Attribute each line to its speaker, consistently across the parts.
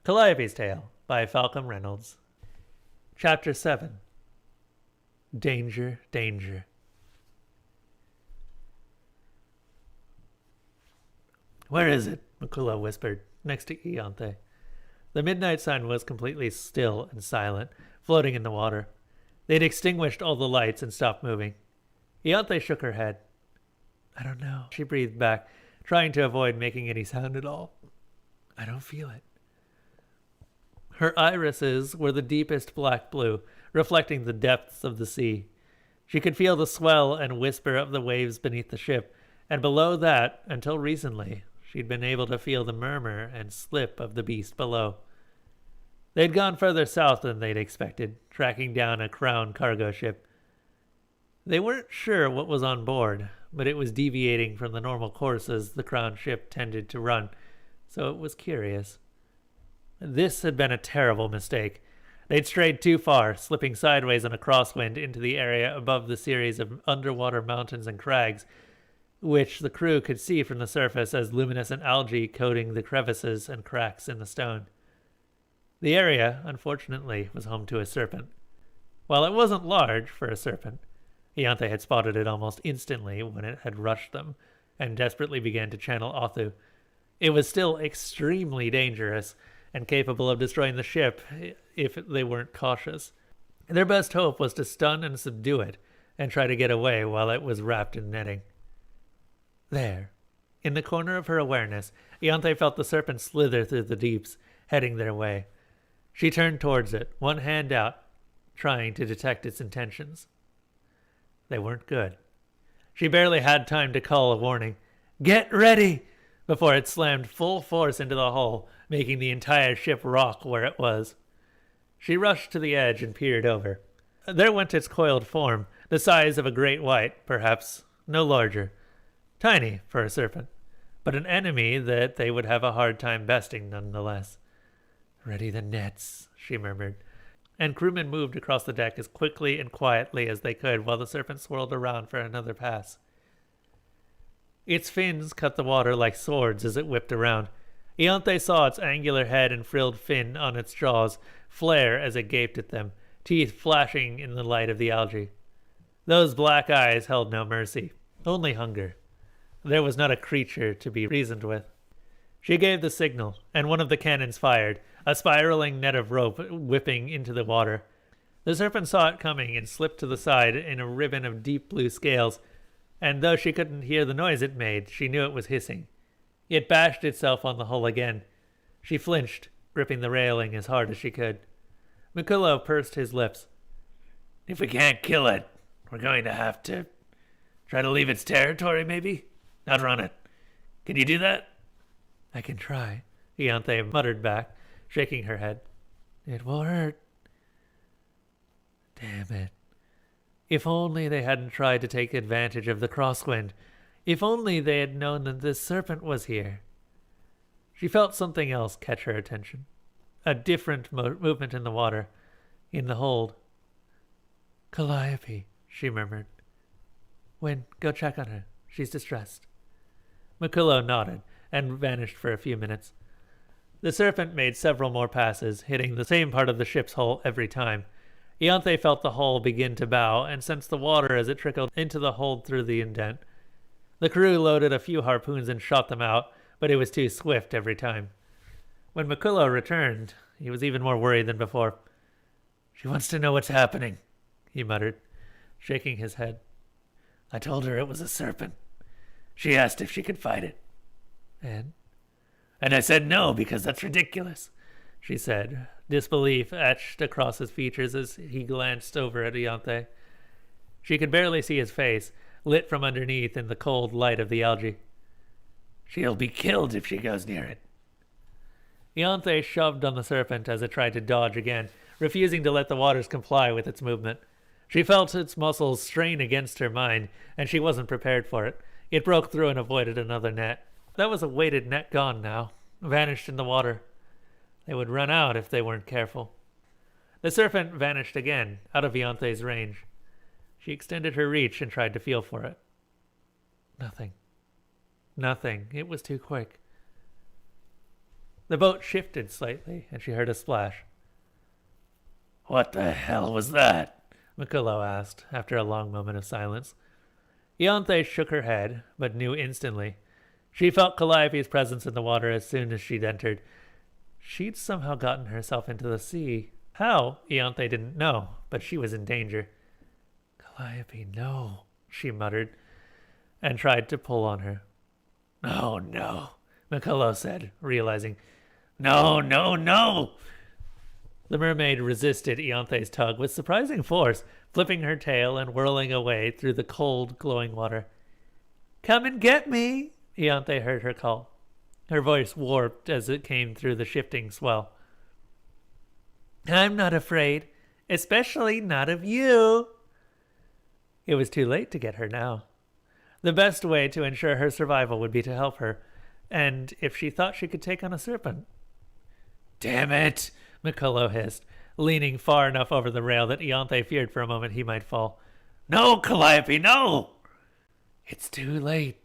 Speaker 1: Calliope's Tale by FalcolmReynolds. Chapter 7. Danger, Danger. "Where is it?" Mikula whispered, next to Ianthe. The midnight sun was completely still and silent, floating in the water. They'd extinguished all the lights and stopped moving. Ianthe shook her head. "I don't know," she breathed back, trying to avoid making any sound at all. "I don't feel it." Her irises were the deepest black blue, reflecting the depths of the sea. She could feel the swell and whisper of the waves beneath the ship, and below that, until recently, she'd been able to feel the murmur and slip of the beast below. They'd gone further south than they'd expected, tracking down a Crown cargo ship. They weren't sure what was on board, but it was deviating from the normal courses the Crown ship tended to run, so it was curious. This had been a terrible mistake. They'd strayed too far, slipping sideways on a crosswind into the area above the series of underwater mountains and crags, which the crew could see from the surface as luminescent algae coating the crevices and cracks in the stone. The area, unfortunately, was home to a serpent. While it wasn't large for a serpent, Ianthe had spotted it almost instantly when it had rushed them and desperately began to channel Othu. It was still extremely dangerous and capable of destroying the ship if they weren't cautious. Their best hope was to stun and subdue it and try to get away while it was wrapped in netting. There, in the corner of her awareness, Ianthe felt the serpent slither through the deeps, heading their way. She turned towards it, one hand out, trying to detect its intentions. They weren't good. She barely had time to call a warning, "Get ready!" before it slammed full force into the hull, making the entire ship rock where it was. She rushed to the edge and peered over. There went its coiled form, the size of a great white, perhaps no larger. Tiny for a serpent, but an enemy that they would have a hard time besting nonetheless. "Ready the nets," she murmured, and crewmen moved across the deck as quickly and quietly as they could while the serpent swirled around for another pass. Its fins cut the water like swords as it whipped around. Ianthe saw its angular head and frilled fin on its jaws flare as it gaped at them, teeth flashing in the light of the algae. Those black eyes held no mercy, only hunger. There was not a creature to be reasoned with. She gave the signal, and one of the cannons fired, a spiraling net of rope whipping into the water. The serpent saw it coming and slipped to the side in a ribbon of deep blue scales, and though she couldn't hear the noise it made, she knew it was hissing. It bashed itself on the hull again. She flinched, gripping the railing as hard as she could. Mikula pursed his lips. "If we can't kill it, we're going to have to try to leave its territory, maybe? Not run it. Can you do that?" "I can try," Ianthe muttered back, shaking her head. "It will hurt." Damn it. If only they hadn't tried to take advantage of the crosswind. If only they had known that this serpent was here. She felt something else catch her attention. A different movement in the water, in the hold. "Calliope," she murmured. "Wynn, go check on her. She's distressed." Mikula nodded and vanished for a few minutes. The serpent made several more passes, hitting the same part of the ship's hull every time. Ianthe felt the hull begin to bow and sensed the water as it trickled into the hold through the indent. The crew loaded a few harpoons and shot them out, but it was too swift every time. When Mikula returned, he was even more worried than before. "She wants to know what's happening," he muttered, shaking his head. "I told her it was a serpent. She asked if she could fight it." "And I said no, because that's ridiculous," she said, disbelief etched across his features as he glanced over at Ianthe. She could barely see his face, lit from underneath in the cold light of the algae. "She'll be killed if she goes near it." Ianthe shoved on the serpent as it tried to dodge again, refusing to let the waters comply with its movement. She felt its muscles strain against her mind, and she wasn't prepared for it. It broke through and avoided another net. That was a weighted net gone now, vanished in the water. They would run out if they weren't careful. The serpent vanished again, out of Ianthe's range. She extended her reach and tried to feel for it. Nothing. Nothing. It was too quick. The boat shifted slightly, and she heard a splash. "What the hell was that?" Mikolo asked, after a long moment of silence. Ianthe shook her head, but knew instantly. She felt Calliope's presence in the water as soon as she'd entered. She'd somehow gotten herself into the sea. How, Ianthe didn't know, but she was in danger. "Calliope, no," she muttered, and tried to pull on her. "Oh, no," Mikolo said, realizing. "No, no, no!" The mermaid resisted Ianthe's tug with surprising force, flipping her tail and whirling away through the cold, glowing water. "Come and get me!" Ianthe heard her call. Her voice warped as it came through the shifting swell. "I'm not afraid, especially not of you." It was too late to get her now. The best way to ensure her survival would be to help her, and if she thought she could take on a serpent. "Damn it!" Mikolo hissed, leaning far enough over the rail that Ianthe feared for a moment he might fall. "No, Calliope, no!" "It's too late,"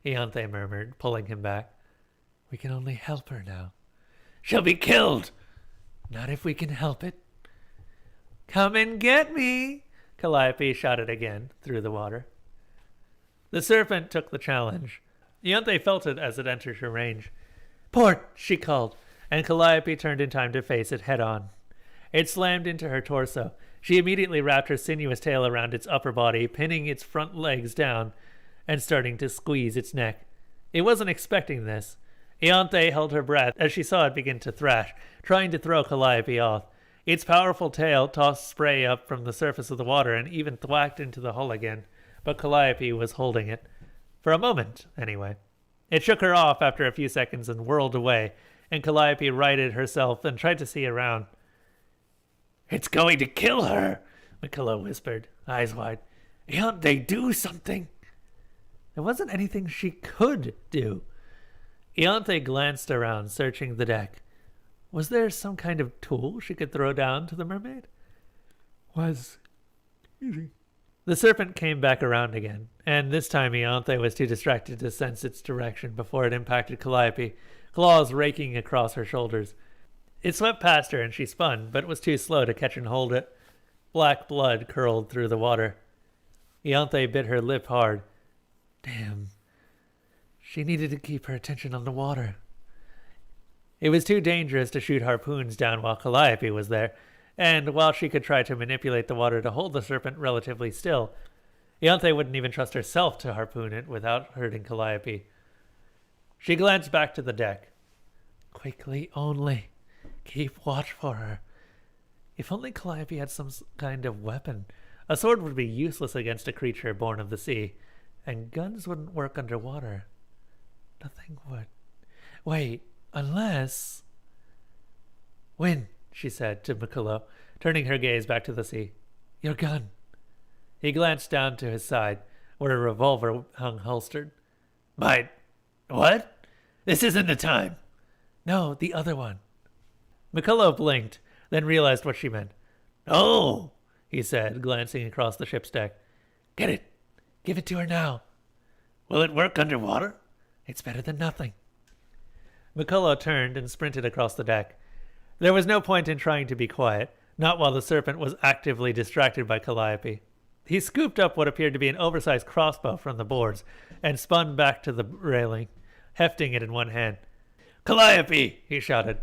Speaker 1: Ianthe murmured, pulling him back. "We can only help her now." "She'll be killed!" "Not if we can help it." "Come and get me!" Calliope shouted again through the water. The serpent took the challenge. Ianthe felt it as it entered her range. "Port!" she called, and Calliope turned in time to face it head-on. It slammed into her torso. She immediately wrapped her sinuous tail around its upper body, pinning its front legs down and starting to squeeze its neck. It wasn't expecting this. Ianthe held her breath as she saw it begin to thrash, trying to throw Calliope off. Its powerful tail tossed spray up from the surface of the water and even thwacked into the hull again, but Calliope was holding it. For a moment, anyway. It shook her off after a few seconds and whirled away, and Calliope righted herself and tried to see around. "It's going to kill her," Mikolo whispered, eyes wide. "Ianthe, do something." There wasn't anything she could do. Ianthe glanced around, searching the deck. Was there some kind of tool she could throw down to the mermaid? The serpent came back around again, and this time Ianthe was too distracted to sense its direction before it impacted Calliope, claws raking across her shoulders. It swept past her and she spun, but was too slow to catch and hold it. Black blood curled through the water. Ianthe bit her lip hard. Damn. She needed to keep her attention on the water. It was too dangerous to shoot harpoons down while Calliope was there, and while she could try to manipulate the water to hold the serpent relatively still, Ianthe wouldn't even trust herself to harpoon it without hurting Calliope. She glanced back to the deck. Quickly only. Keep watch for her. If only Calliope had some kind of weapon. A sword would be useless against a creature born of the sea, and guns wouldn't work underwater. Nothing would. Wait, unless... Win, she said to Mikolo, turning her gaze back to the sea. Your gun. He glanced down to his side, where a revolver hung holstered. What? This isn't the time. No, the other one. Mikolo blinked, then realized what she meant. Oh, he said, glancing across the ship's deck. Get it. Give it to her now. Will it work underwater? It's better than nothing. Mikolo turned and sprinted across the deck. There was no point in trying to be quiet, not while the serpent was actively distracted by Calliope. He scooped up what appeared to be an oversized crossbow from the boards and spun back to the railing, hefting it in one hand. Calliope, he shouted.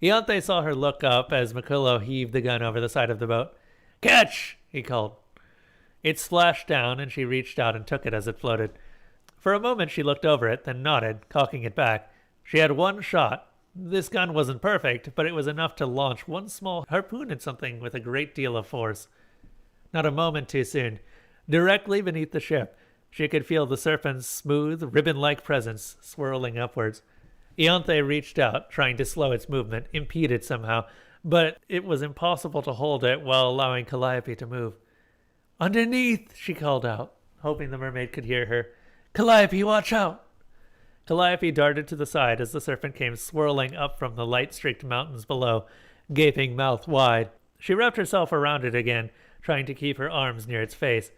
Speaker 1: Ianthe saw her look up as Mikolo heaved the gun over the side of the boat. Catch, he called. It splashed down, and she reached out and took it as it floated. For a moment she looked over it, then nodded, cocking it back. She had one shot. This gun wasn't perfect, but it was enough to launch one small harpoon at something with a great deal of force. Not a moment too soon. Directly beneath the ship, she could feel the serpent's smooth, ribbon-like presence swirling upwards. Ianthe reached out, trying to slow its movement, impede it somehow, but it was impossible to hold it while allowing Calliope to move. Underneath, she called out, hoping the mermaid could hear her. Calliope, watch out! Calliope darted to the side as the serpent came swirling up from the light-streaked mountains below, gaping mouth wide. She wrapped herself around it again, trying to keep her arms near its face.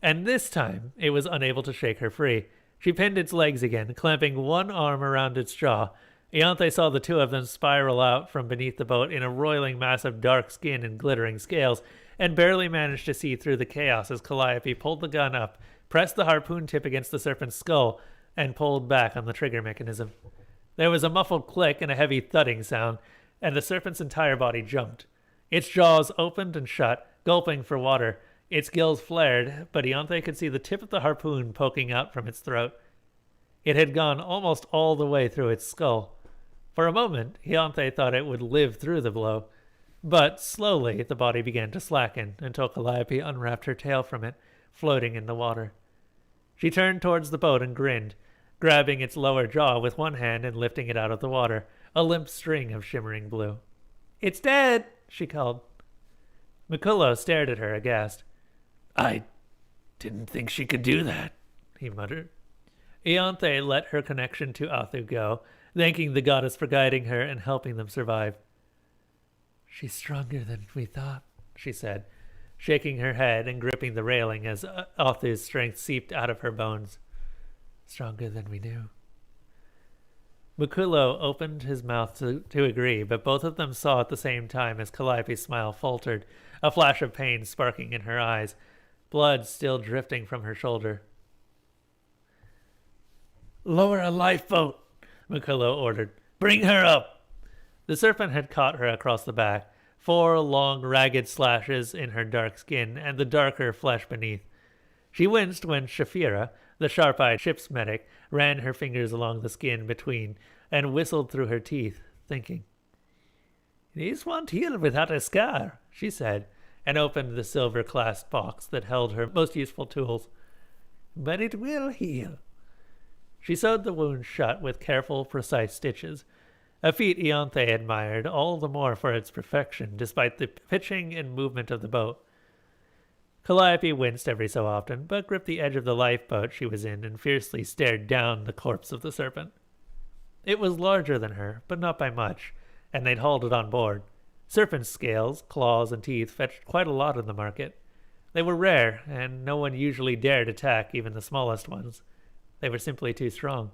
Speaker 1: And this time, it was unable to shake her free. She pinned its legs again, clamping one arm around its jaw, Ianthe saw the two of them spiral out from beneath the boat in a roiling mass of dark skin and glittering scales, and barely managed to see through the chaos as Calliope pulled the gun up, pressed the harpoon tip against the serpent's skull, and pulled back on the trigger mechanism. There was a muffled click and a heavy thudding sound, and the serpent's entire body jumped. Its jaws opened and shut, gulping for water. Its gills flared, but Ianthe could see the tip of the harpoon poking out from its throat. It had gone almost all the way through its skull. For a moment, Ianthe thought it would live through the blow. But slowly, the body began to slacken until Calliope unwrapped her tail from it, floating in the water. She turned towards the boat and grinned, grabbing its lower jaw with one hand and lifting it out of the water, a limp string of shimmering blue. "It's dead!" she called. Mikullo stared at her aghast. "I didn't think she could do that," he muttered. Ianthe let her connection to Athu go, thanking the goddess for guiding her and helping them survive. "She's stronger than we thought," she said, shaking her head and gripping the railing as Athu's strength seeped out of her bones. "Stronger than we knew." Mikullo opened his mouth to agree, but both of them saw at the same time as Calliope's smile faltered, a flash of pain sparking in her eyes, blood still drifting from her shoulder. "Lower a lifeboat," Mikullo ordered. "Bring her up." The serpent had caught her across the back, 4 long, ragged slashes in her dark skin and the darker flesh beneath. She winced when Shafira, the sharp-eyed ship's medic, ran her fingers along the skin between and whistled through her teeth, thinking. "This won't heal without a scar," she said, and opened the silver-clasped box that held her most useful tools. "But it will heal." She sewed the wound shut with careful, precise stitches, a feat Ianthe admired all the more for its perfection, despite the pitching and movement of the boat. Calliope winced every so often, but gripped the edge of the lifeboat she was in and fiercely stared down the corpse of the serpent. It was larger than her, but not by much, and they'd hauled it on board. Serpent scales, claws, and teeth fetched quite a lot in the market. They were rare, and no one usually dared attack even the smallest ones. They were simply too strong.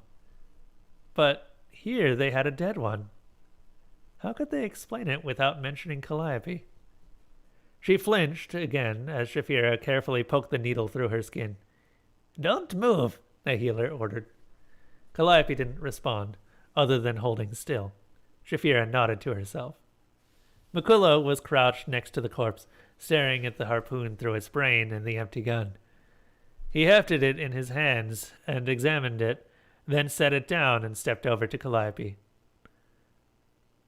Speaker 1: But here they had a dead one. How could they explain it without mentioning Calliope? She flinched again as Shafira carefully poked the needle through her skin. "Don't move," the healer ordered. Calliope didn't respond, other than holding still. Shafira nodded to herself. Mikullo was crouched next to the corpse, staring at the harpoon through its brain and the empty gun. He hefted it in his hands and examined it, then set it down and stepped over to Calliope.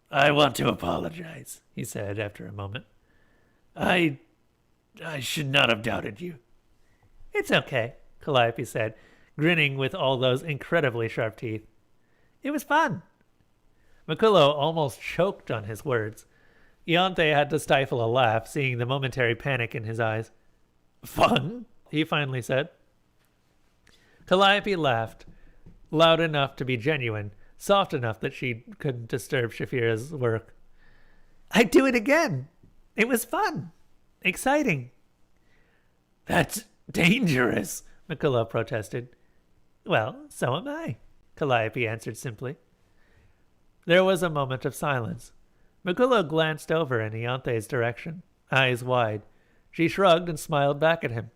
Speaker 1: "I want to apologize," he said after a moment. I should not have doubted you." "It's okay," Calliope said, grinning with all those incredibly sharp teeth. "It was fun." Mikullo almost choked on his words. Ianthe had to stifle a laugh, seeing the momentary panic in his eyes. "Fun?" he finally said. Calliope laughed, loud enough to be genuine, soft enough that she couldn't disturb Shafira's work. "I'd do it again. It was fun. Exciting." "That's dangerous," Mikullo protested. "Well, so am I," Calliope answered simply. There was a moment of silence. Mikullo glanced over in Ianthe's direction, eyes wide. She shrugged and smiled back at him.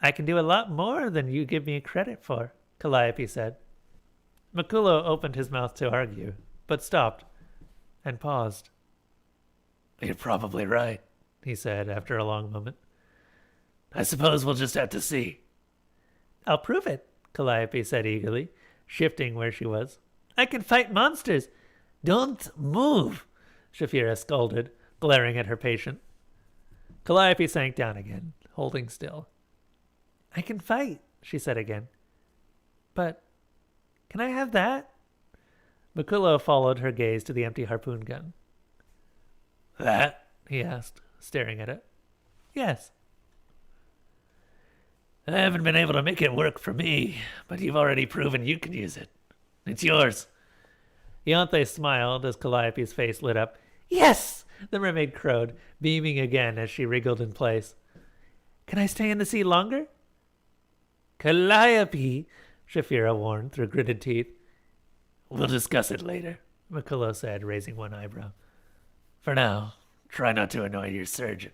Speaker 1: "I can do a lot more than you give me credit for," Calliope said. Mikullo opened his mouth to argue, but stopped and paused. "You're probably right," he said after a long moment. "I suppose we'll just have to see." "I'll prove it," Calliope said eagerly, shifting where she was. "I can fight monsters." "Don't move," Shafira scolded, glaring at her patient. Calliope sank down again, holding still. "I can fight," she said again. "But can I have that?" Mikullo followed her gaze to the empty harpoon gun. "That?" he asked, staring at it. "Yes." "I haven't been able to make it work for me, but you've already proven you can use it. It's yours." Ianthe smiled as Calliope's face lit up. "Yes!" the mermaid crowed, beaming again as she wriggled in place. "Can I stay in the sea longer?" "Calliope," Shafira warned through gritted teeth. We'll discuss it later, Mikulo said, raising one eyebrow. For now, try not to annoy your surgeon.